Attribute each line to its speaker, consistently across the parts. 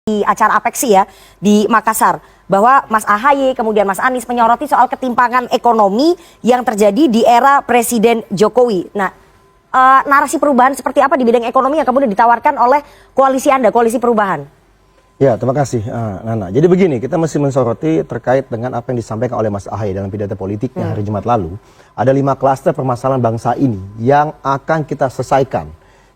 Speaker 1: di acara Apeksi ya di Makassar bahwa Mas AHY kemudian Mas Anies menyoroti soal ketimpangan ekonomi yang terjadi di era Presiden Jokowi. Nah, narasi perubahan seperti apa di bidang ekonomi yang kemudian ditawarkan oleh koalisi Anda, koalisi perubahan?
Speaker 2: Ya, terima kasih Nana. Jadi begini, kita mesti mensoroti terkait dengan apa yang disampaikan oleh Mas AHY dalam pidato politiknya hari Jumat lalu. Ada 5 klaster permasalahan bangsa ini yang akan kita selesaikan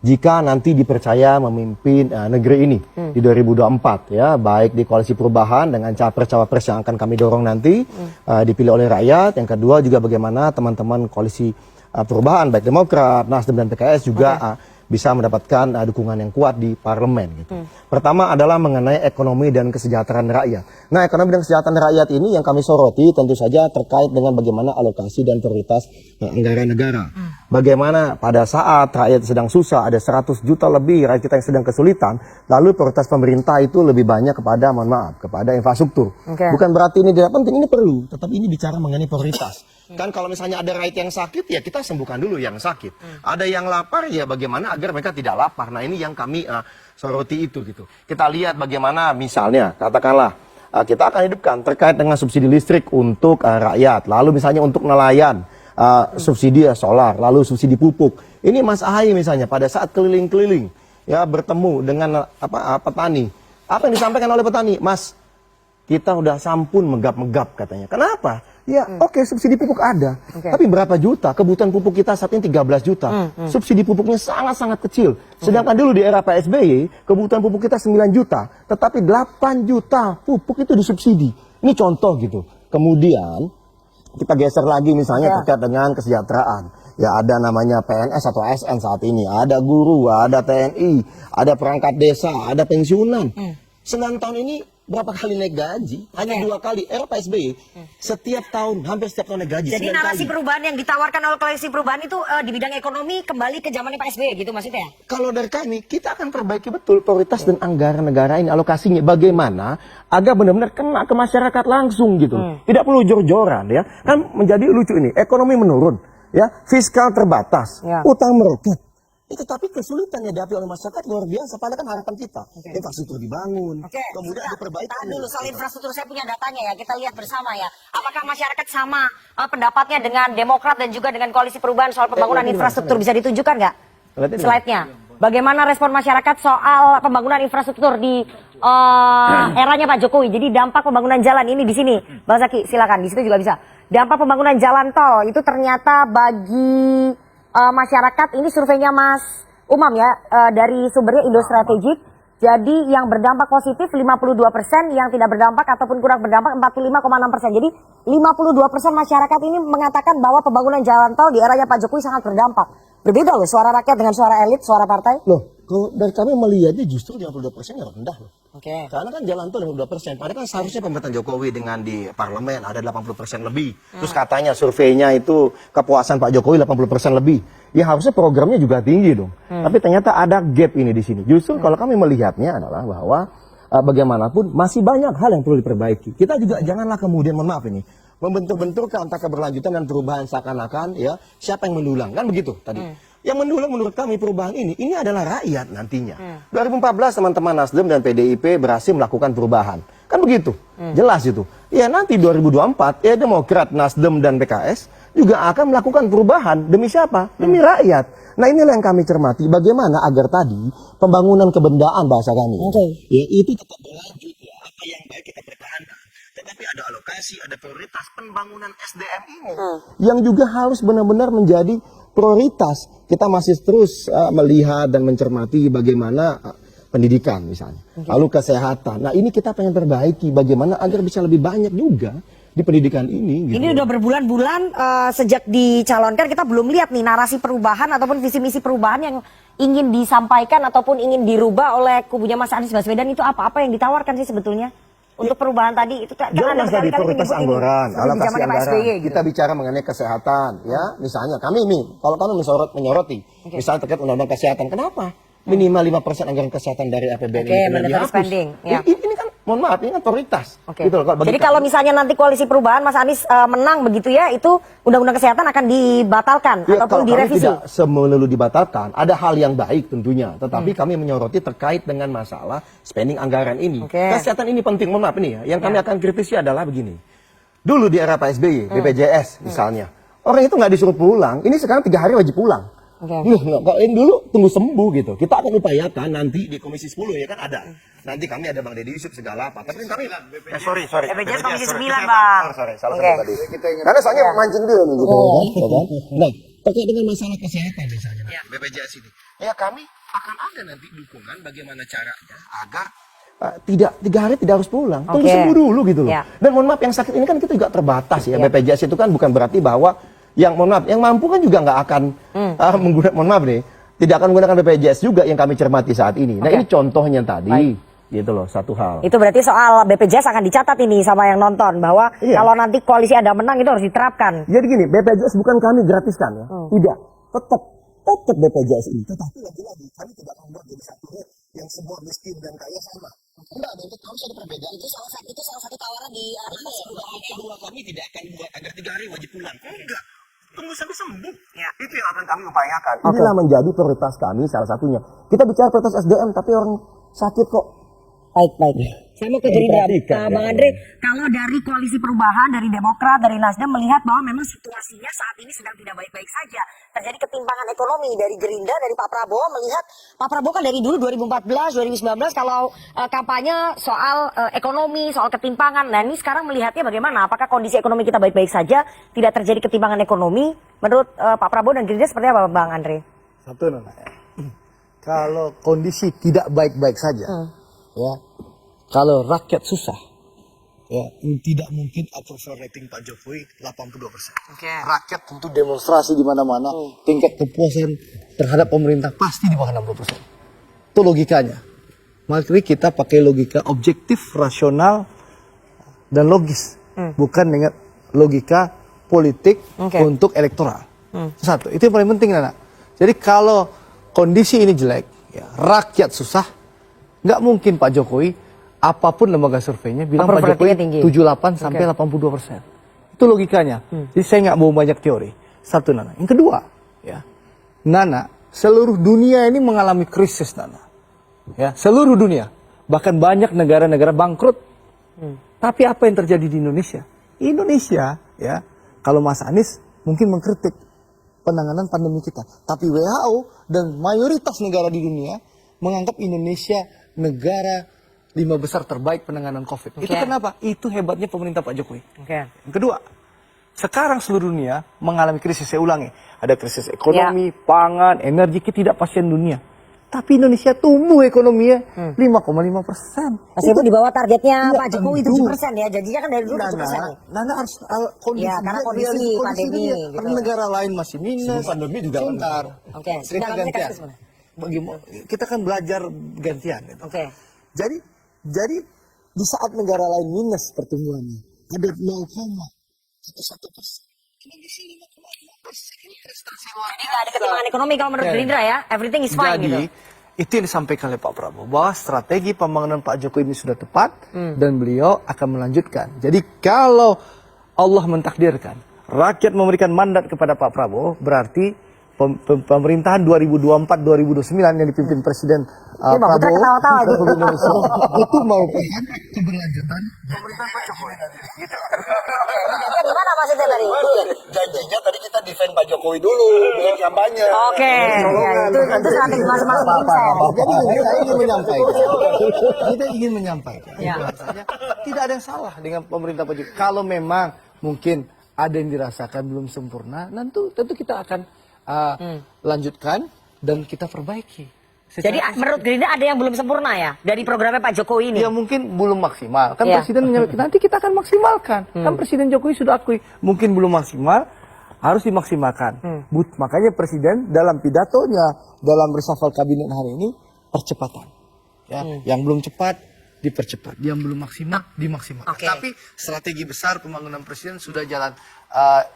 Speaker 2: jika nanti dipercaya memimpin negeri ini di 2024 ya, baik di koalisi perubahan dengan capres-cawapres yang akan kami dorong nanti dipilih oleh rakyat. Yang kedua juga bagaimana teman-teman koalisi perubahan baik Demokrat, Nasdem dan PKS juga bisa mendapatkan dukungan yang kuat di parlemen gitu. Pertama adalah mengenai ekonomi dan kesejahteraan rakyat. Nah, ekonomi dan kesejahteraan rakyat ini yang kami soroti tentu saja terkait dengan bagaimana alokasi dan prioritas anggaran negara. Bagaimana pada saat rakyat sedang susah, ada 100 juta lebih rakyat kita yang sedang kesulitan, lalu prioritas pemerintah itu lebih banyak kepada, mohon maaf, kepada infrastruktur. Bukan berarti ini tidak penting, ini perlu, tetapi ini bicara mengenai prioritas. Kan kalau misalnya ada rakyat yang sakit, ya kita sembuhkan dulu yang sakit. Ada yang lapar, ya bagaimana agar mereka tidak lapar. Nah, ini yang kami soroti itu gitu. Kita lihat bagaimana misalnya, katakanlah kita akan hidupkan terkait dengan subsidi listrik untuk rakyat. Lalu misalnya untuk nelayan, subsidi solar, lalu subsidi pupuk. Ini Mas AHY misalnya pada saat keliling-keliling ya bertemu dengan petani. Apa yang disampaikan oleh petani? Mas, kita udah sampun megap-megap katanya. Kenapa? Ya oke, subsidi pupuk ada. Tapi berapa juta? Kebutuhan pupuk kita saat ini 13 juta. Subsidi pupuknya sangat-sangat kecil. Sedangkan dulu di era Pak SBY, kebutuhan pupuk kita 9 juta. Tetapi 8 juta pupuk itu disubsidi. Ini contoh gitu. Kemudian kita geser lagi misalnya terkait dengan kesejahteraan. Ya ada namanya PNS atau ASN saat ini. Ada guru, ada TNI, ada perangkat desa, ada pensiunan. 9 tahun ini berapa kali naik gaji? Hanya 2 kali. Era Pak SBY setiap tahun, hampir setiap tahun naik gaji.
Speaker 1: Jadi narasi perubahan yang ditawarkan oleh koalisi perubahan itu di bidang ekonomi kembali ke zamannya Pak SBY gitu maksudnya?
Speaker 2: Kalau dari kami, kita akan perbaiki betul prioritas dan anggaran negara ini, alokasinya. Bagaimana agar benar-benar kena ke masyarakat langsung gitu. Tidak perlu jor-joran ya. Kan menjadi lucu ini, ekonomi menurun, ya, fiskal terbatas, utang meroket. Tetapi kesulitan yang dihadapi oleh masyarakat luar biasa. Padahal kan harapan kita infrastruktur dibangun, kemudian ada perbaikan.
Speaker 1: Dulu soal infrastruktur saya punya datanya ya, kita lihat bersama ya. Apakah masyarakat sama pendapatnya dengan Demokrat dan juga dengan koalisi perubahan soal pembangunan infrastruktur? Bisa ditunjukkan nggak slide-nya? Bagaimana respon masyarakat soal pembangunan infrastruktur di eranya Pak Jokowi? Jadi dampak pembangunan jalan ini di sini, Bang Zaki silakan. Di situ juga bisa. Dampak pembangunan jalan tol itu ternyata bagi masyarakat, ini surveinya Mas Umam ya, dari sumbernya Indo Strategik. Jadi yang berdampak positif 52%, yang tidak berdampak ataupun kurang berdampak 45,6%. Jadi 52% masyarakat ini mengatakan bahwa pembangunan jalan tol di eranya Pak Jokowi sangat berdampak. Berbeda loh suara rakyat dengan suara elit, suara partai.
Speaker 2: Loh, kalau dari kami melihatnya justru 52% yang rendah loh. Karena kan jalan tol 52%. Padahal kan seharusnya pemerintahan Jokowi dengan di parlemen ada 80% lebih. Terus katanya surveinya itu kepuasan Pak Jokowi 80% lebih. Ya harusnya programnya juga tinggi dong. Tapi ternyata ada gap ini di sini. Justru kalau kami melihatnya adalah bahwa bagaimanapun masih banyak hal yang perlu diperbaiki. Kita juga janganlah kemudian, mohon maaf ini, membentur-benturkan antara keberlanjutan dan perubahan seakan-akan ya siapa yang mendulang, kan begitu tadi. Yang mendulang menurut kami perubahan ini adalah rakyat nantinya. 2014 teman-teman Nasdem dan PDIP berhasil melakukan perubahan, kan begitu, jelas itu. Ya nanti 2024 ya Demokrat, Nasdem dan PKS juga akan melakukan perubahan demi siapa? Demi rakyat. Nah inilah yang kami cermati, bagaimana agar tadi pembangunan kebendaan bahasa kami ya itu tetap berlanjut ya, apa yang baik kita pertahankan. Tetapi ada alokasi, ada prioritas pembangunan SDM ini yang juga harus benar-benar menjadi prioritas. Kita masih terus melihat dan mencermati bagaimana pendidikan misalnya, lalu kesehatan. Nah ini kita pengen perbaiki bagaimana agar bisa lebih banyak juga di pendidikan ini. Gitu.
Speaker 1: Ini udah berbulan-bulan sejak dicalonkan kita belum lihat nih narasi perubahan ataupun visi misi perubahan yang ingin disampaikan ataupun ingin dirubah oleh kubunya Mas Anies Baswedan itu apa yang ditawarkan sih sebetulnya? Untuk perubahan tadi itu kan
Speaker 2: ada prioritas anggaran, alokasi anggaran.
Speaker 1: Gitu.
Speaker 2: Kita bicara mengenai kesehatan, ya. Misalnya kami kalau kami menyoroti, misalnya terkait undang-undang kesehatan. Kenapa? minimal 5% anggaran kesehatan dari APBN
Speaker 1: Oke,
Speaker 2: ini
Speaker 1: mandatory
Speaker 2: dihapus.
Speaker 1: spending, ya.
Speaker 2: Ini kan, mohon maaf, ini kan prioritas.
Speaker 1: Oke.
Speaker 2: Gitu loh, bagi
Speaker 1: Jadi
Speaker 2: kami.
Speaker 1: kalau misalnya nanti koalisi perubahan Mas Anies menang begitu ya, itu undang-undang kesehatan akan dibatalkan
Speaker 2: Ya,
Speaker 1: ataupun
Speaker 2: kalau kami
Speaker 1: direvisi.
Speaker 2: tidak semelulu dibatalkan, ada hal yang baik tentunya. Tetapi kami menyoroti terkait dengan masalah spending anggaran ini.
Speaker 1: Oke.
Speaker 2: Kesehatan ini penting, mohon maaf ini ya. Yang kami akan kritisi adalah begini. Dulu di era Pak SBY, BPJS misalnya. Orang itu nggak disuruh pulang, ini sekarang 3 hari wajib pulang. Kalau yang dulu tunggu sembuh gitu. Kita akan upayakan nanti di Komisi 10 ya kan ada. Nanti kami ada Bang Deddy Yusuf segala apa. Tapi kami sorry.
Speaker 1: BPJS Komisi 9, Bang.
Speaker 2: Sorry, salah
Speaker 1: Oke.
Speaker 2: tadi. Karena soalnya mancing dia nih gitu kan. Nah, terkait dengan masalah kesehatan misalnya BPJS ini. Ya kami akan ada nanti dukungan bagaimana caranya agar tidak 3 hari tidak harus pulang. Tunggu
Speaker 1: Oke.
Speaker 2: sembuh dulu gitu loh.
Speaker 1: Ya.
Speaker 2: Dan mohon maaf yang sakit ini kan kita juga terbatas ya.
Speaker 1: Ya.
Speaker 2: BPJS itu kan bukan berarti bahwa yang mohon maaf, yang mampu kan juga nggak akan menggunakan, mohon maaf nih, tidak akan menggunakan BPJS juga yang kami cermati saat ini. Nah
Speaker 1: Oke.
Speaker 2: ini contohnya tadi,
Speaker 1: Baik.
Speaker 2: gitu loh, satu hal.
Speaker 1: Itu berarti soal BPJS akan dicatat ini sama yang nonton bahwa
Speaker 2: Iya.
Speaker 1: kalau nanti koalisi Anda menang itu harus diterapkan.
Speaker 2: Jadi gini, BPJS bukan kami gratiskan ya, tidak, tetap BPJS ini. Tetapi lagi-lagi kami tidak akan membuat jadi satu yang semua miskin dan kaya sama. Enggak, untuk kami ada perbedaan. Itu salah satu tawaran di kedua kami tidak akan buat agar 3 hari wajib pulang. Enggak. Tunggu sampai sembuh. Ya. Itu yang akan kami upayakan. Inilah menjadi prioritas kami salah satunya. Kita bicara prioritas SDM tapi orang sakit kok.
Speaker 1: Baik. Saya mau ke Gerindra.
Speaker 2: Perhatikan,
Speaker 1: Bang
Speaker 2: ya.
Speaker 1: Andre, kalau dari koalisi perubahan, dari Demokrat, dari Nasdem melihat bahwa memang situasinya saat ini sedang tidak baik-baik saja. Terjadi ketimpangan ekonomi dari Gerindra, dari Pak Prabowo melihat Pak Prabowo kan dari dulu 2014, 2019 kalau kampanye soal ekonomi, soal ketimpangan. Nah ini sekarang melihatnya bagaimana? Apakah kondisi ekonomi kita baik-baik saja? Tidak terjadi ketimpangan ekonomi? Menurut Pak Prabowo dan Gerindra seperti apa Bang Andre?
Speaker 3: Satu Nana, kalau kondisi tidak baik-baik saja, ya, kalau rakyat susah, ya, tidak mungkin approval rating Pak Jokowi 82%.
Speaker 1: Oke.
Speaker 3: Rakyat tentu demonstrasi di mana-mana, tingkat kepuasan terhadap pemerintah pasti di bawah 60%. Itu logikanya. Mari kita pakai logika objektif, rasional, dan logis, bukan dengan logika politik untuk elektoral. Satu, itu yang paling penting, Nana. Jadi kalau kondisi ini jelek, ya, rakyat susah, nggak mungkin Pak Jokowi, apapun lembaga surveinya bilang Pak
Speaker 1: Approval
Speaker 3: Jokowi
Speaker 1: ratingnya tinggi.
Speaker 3: 78 sampai 82%. Itu logikanya. Jadi saya nggak mau banyak teori. Satu, Nana. Yang kedua, ya, Nana, seluruh dunia ini mengalami krisis, Nana. Ya, seluruh dunia, bahkan banyak negara-negara bangkrut. Tapi apa yang terjadi di Indonesia? Indonesia, ya, kalau Mas Anies mungkin mengkritik penanganan pandemi kita. Tapi WHO dan mayoritas negara di dunia menganggap Indonesia negara 5 besar terbaik penanganan COVID. Itu kenapa? Itu hebatnya pemerintah Pak Jokowi. Yang kedua, sekarang seluruh dunia mengalami krisis. Saya ulangi, ada krisis ekonomi, pangan, energi, ketidakpastian dunia. Tapi Indonesia tumbuh ekonominya 5,5%.
Speaker 1: Meskipun di bawah targetnya
Speaker 3: Iya,
Speaker 1: Pak Jokowi
Speaker 3: tentu.
Speaker 1: 7% ya, janjinya kan dari dulu 7%.
Speaker 3: Nana harus kondisi,
Speaker 1: Ya, karena kondisi pandemi,
Speaker 3: dia.
Speaker 1: gitu.
Speaker 3: Karena negara lain masih minus.
Speaker 2: pandemi juga
Speaker 3: Sebentar.
Speaker 1: Oke,
Speaker 3: Kita
Speaker 1: dalam
Speaker 3: gantian.
Speaker 1: konteks mana?
Speaker 3: Kita kan belajar gantian. Gitu.
Speaker 1: Oke.
Speaker 3: Jadi di saat negara lain minus pertumbuhannya ada 0,1%. Indonesia 5,5%. Ini prestasi luar
Speaker 1: Jadi nggak ada ketimpangan ekonomi kalau menurut Gerindra ya, everything is fine
Speaker 3: Jadi,
Speaker 1: gitu.
Speaker 3: itu yang disampaikan oleh Pak Prabowo, bahwa strategi pembangunan Pak Jokowi ini sudah tepat dan beliau akan melanjutkan. Jadi kalau Allah mentakdirkan, rakyat memberikan mandat kepada Pak Prabowo, berarti pemerintahan 2024-2029 yang dipimpin Presiden
Speaker 1: Bang Putra
Speaker 3: Prabowo
Speaker 1: ketawa-tawa gitu.
Speaker 3: Republik Indonesia itu merupakan keberlanjutan pemerintahan Pak Jokowi. Gitu.
Speaker 1: Gimana maksudnya tadi?
Speaker 2: Janjinya tadi kita defend Pak Jokowi dulu dengan kampanye.
Speaker 1: Oke, ya, itu strategi masing-masing tim saya.
Speaker 3: Jadi saya ingin menyampaikan, kita ingin menyampaikan,
Speaker 1: Ya.
Speaker 3: bahwasanya tidak ada yang salah dengan pemerintah Pak Jokowi. Kalau memang mungkin ada yang dirasakan belum sempurna, tentu kita akan lanjutkan dan kita perbaiki.
Speaker 1: Jadi menurut Gerindra ada yang belum sempurna ya dari programnya Pak Jokowi ini?
Speaker 3: Ya mungkin belum maksimal. Kan
Speaker 1: Ya.
Speaker 3: Presiden menyampaikan nanti kita akan maksimalkan. Kan Presiden Jokowi sudah akui mungkin belum maksimal, harus dimaksimalkan. Makanya Presiden dalam pidatonya dalam reshuffle kabinet hari ini percepatan. Ya, yang belum cepat dipercepat, yang belum maksimal dimaksimalkan.
Speaker 1: Oke.
Speaker 3: Tapi strategi besar pembangunan Presiden sudah jalan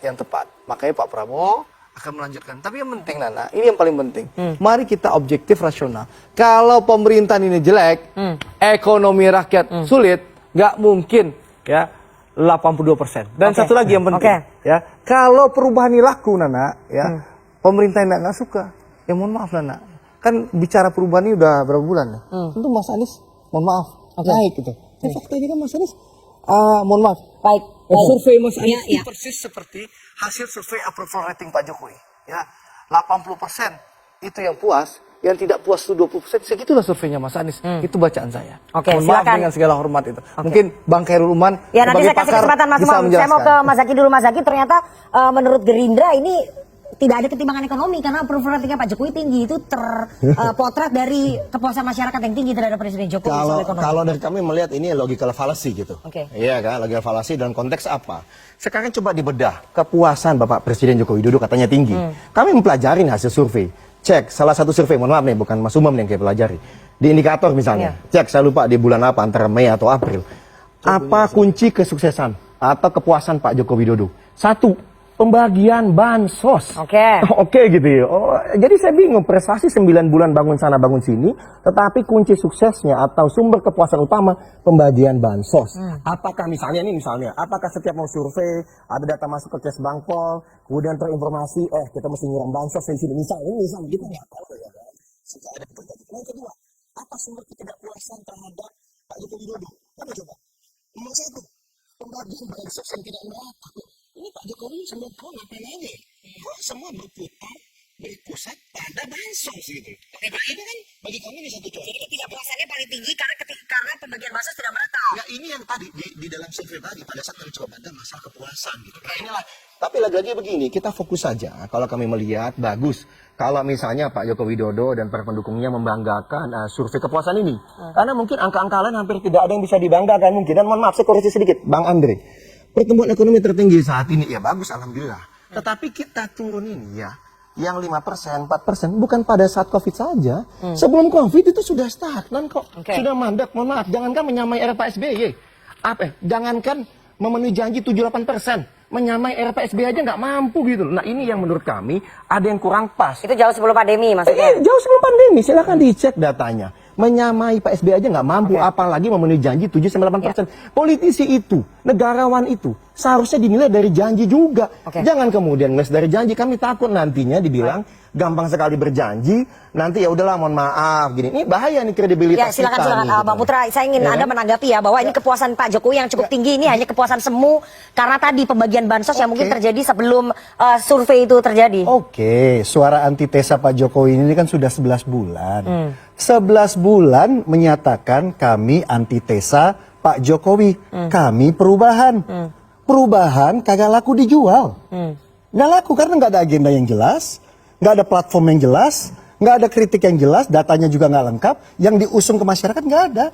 Speaker 3: yang tepat. Makanya Pak Prabowo akan melanjutkan. Tapi yang penting Nana, ini yang paling penting. Mari kita objektif rasional. Kalau pemerintahan ini jelek, ekonomi rakyat sulit, nggak mungkin ya 82%. Dan satu lagi yang penting, ya kalau perubahan ini laku Nana, ya pemerintah nggak suka, ya mohon maaf Nana. Kan bicara perubahan ini udah berapa bulan ya? Tentu Mas Anies, mohon maaf, naik gitu. Tapi faktanya kan Mas Anies, mohon maaf,
Speaker 1: Baik.
Speaker 3: survei Mas Anies
Speaker 1: Iya.
Speaker 3: itu persis seperti hasil survei approval rating Pak Jokowi. Ya, 80% itu yang puas, yang tidak puas itu 20%. Segitulah surveinya Mas Anies. Itu bacaan saya.
Speaker 1: Oke,
Speaker 3: mohon maaf
Speaker 1: silakan.
Speaker 3: dengan segala hormat itu. Mungkin Bang Khairul Uman
Speaker 1: Ya nanti saya
Speaker 3: sebagai
Speaker 1: kasih
Speaker 3: pakar
Speaker 1: kesempatan Mas
Speaker 3: bisa
Speaker 1: Umam. Saya mau ke
Speaker 3: menjelaskan.
Speaker 1: Mas Zaki dulu. Mas Zaki, ternyata menurut Gerindra ini tidak ada ketimbangan ekonomi karena approval ratingnya Pak Jokowi tinggi. Itu terpotret dari kepuasan masyarakat yang tinggi terhadap Presiden Jokowi soal ekonomi.
Speaker 2: Kalau dari kami melihat ini logical fallacy gitu.
Speaker 1: Oke.
Speaker 2: Iya kan, logical fallacy dalam konteks apa? Sekarang coba dibedah kepuasan Bapak Presiden Joko Widodo katanya tinggi. Kami mempelajari hasil survei. Cek salah satu survei, mohon maaf nih, bukan Mas Umam yang kayak pelajari. Di indikator misalnya, cek saya lupa di bulan apa antara Mei atau April. Apa kunci kesuksesan atau kepuasan Pak Joko Widodo? Satu, pembagian bansos. Oke gitu ya. Oh, jadi saya bingung, prestasi 9 bulan bangun sana bangun sini, tetapi kunci suksesnya atau sumber kepuasan utama pembagian bansos. Apakah misalnya, apakah setiap mau survei ada data masuk ke Kesbangpol, kemudian terinformasi, kita mesti nyiram bansos di sini, misalnya gitu nggak tahu ya kan. Sudah ada perbandingan. Yang kedua, apa sumber ketidakpuasan terhadap Pak Joko Widodo? Apa coba? Nomor satu, pembagian bansos yang tidak merata. Ini Pak Jokowi 9 tahun ngapain aja? Kok semua berpusat pada bansos gitu. Oke, Pak, ini kan bagi kami ini satu contoh.
Speaker 1: Jadi ketidakpuasannya paling tinggi karena pembagian bansos tidak merata.
Speaker 2: Ya ini yang tadi di dalam survei tadi pada saat kami coba ada masalah kepuasan gitu. Nah inilah. Tapi lagi-lagi begini, kita fokus saja. Kalau kami melihat bagus. Kalau misalnya Pak Joko Widodo dan para pendukungnya membanggakan survei kepuasan ini. Karena mungkin angka-angka lain hampir tidak ada yang bisa dibanggakan mungkin. Dan mohon maaf, saya koreksi sedikit. Bang Andre, pertumbuhan ekonomi tertinggi saat ini, ya bagus alhamdulillah. Tetapi kita turun ini ya, yang 5%, 4%, bukan pada saat COVID saja. Sebelum COVID itu sudah stagnan kok. Sudah mandek, mohon maaf. Jangankan menyamai era Pak SBY. Jangankan memenuhi janji 7-8%. Menyamai era Pak SBY aja nggak mampu gitu. Nah ini yang menurut kami ada yang kurang pas.
Speaker 1: Itu jauh sebelum pandemi maksudnya.
Speaker 2: Jauh sebelum pandemi, silakan dicek datanya. Menyamai Pak SBY aja nggak mampu, apalagi memenuhi janji 7-8%. Politisi itu, negarawan itu, seharusnya dinilai dari janji juga. Jangan kemudian ngeles dari janji. Kami takut nantinya dibilang gampang sekali berjanji, nanti ya udahlah mohon maaf gini. Ini bahaya nih kredibilitas
Speaker 1: silakan,
Speaker 2: kita.
Speaker 1: silakan. Bang Putra, saya ingin Anda menanggapi ya bahwa ini kepuasan Pak Jokowi yang cukup tinggi ini hanya kepuasan semu karena tadi pembagian bansos yang mungkin terjadi sebelum survei itu terjadi.
Speaker 3: Suara antitesa Pak Jokowi ini kan sudah 11 bulan. 11 bulan menyatakan kami antitesa Pak Jokowi. Kami perubahan. Perubahan kagak laku dijual. Nggak laku karena nggak ada agenda yang jelas, nggak ada platform yang jelas, nggak ada kritik yang jelas, datanya juga nggak lengkap, yang diusung ke masyarakat nggak ada.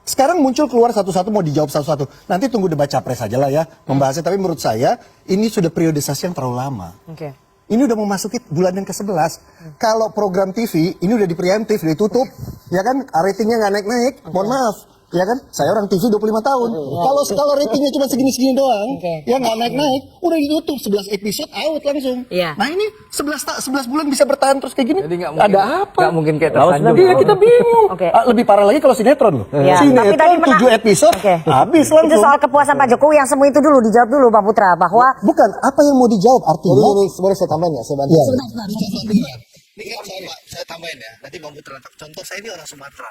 Speaker 3: Sekarang muncul keluar satu-satu, mau dijawab satu-satu. Nanti tunggu debat capres aja lah ya membahasnya. Tapi menurut saya ini sudah periodisasi yang terlalu lama. Ini udah memasuki bulan yang ke-11. Kalau program TV ini udah dipreemptif, udah ditutup, ya kan? Ratingnya nggak naik-naik. Mohon maaf, ya kan? Saya orang TV 25 tahun. Kalau ratingnya cuma segini-segini doang, ya nggak naik-naik, udah ditutup 11 episode out langsung. Nah ini 11 bulan bisa bertahan terus kayak gini. Jadi ada apa? Nggak mungkin kayak
Speaker 2: tersanjung. Iya, kita bingung. Lebih parah lagi kalau sinetron loh. Sinetron 7 episode habis langsung.
Speaker 1: Itu soal kepuasan Pak Jokowi yang semu itu dulu dijawab dulu Pak Putra bahwa
Speaker 2: bukan apa yang mau dijawab artinya. Boleh saya tambahin ya, saya bantu.
Speaker 3: Ini saya tambahin ya, nanti Bang Putra. Contoh saya ini orang Sumatera.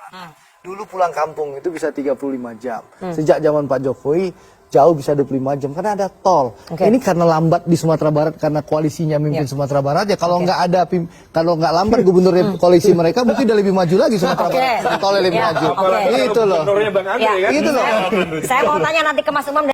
Speaker 3: Dulu pulang kampung itu bisa 35 jam. Sejak zaman Pak Jokowi jauh bisa 25 jam karena ada tol. Ini karena lambat di Sumatera Barat karena koalisinya mimpin Sumatera Barat ya. Kalau nggak ada kalau nggak lambat gubernur koalisi mereka mungkin udah lebih maju lagi Sumatera Barat. Tolnya lebih maju. Itu loh.
Speaker 1: Saya mau tanya nanti ke Mas Umam.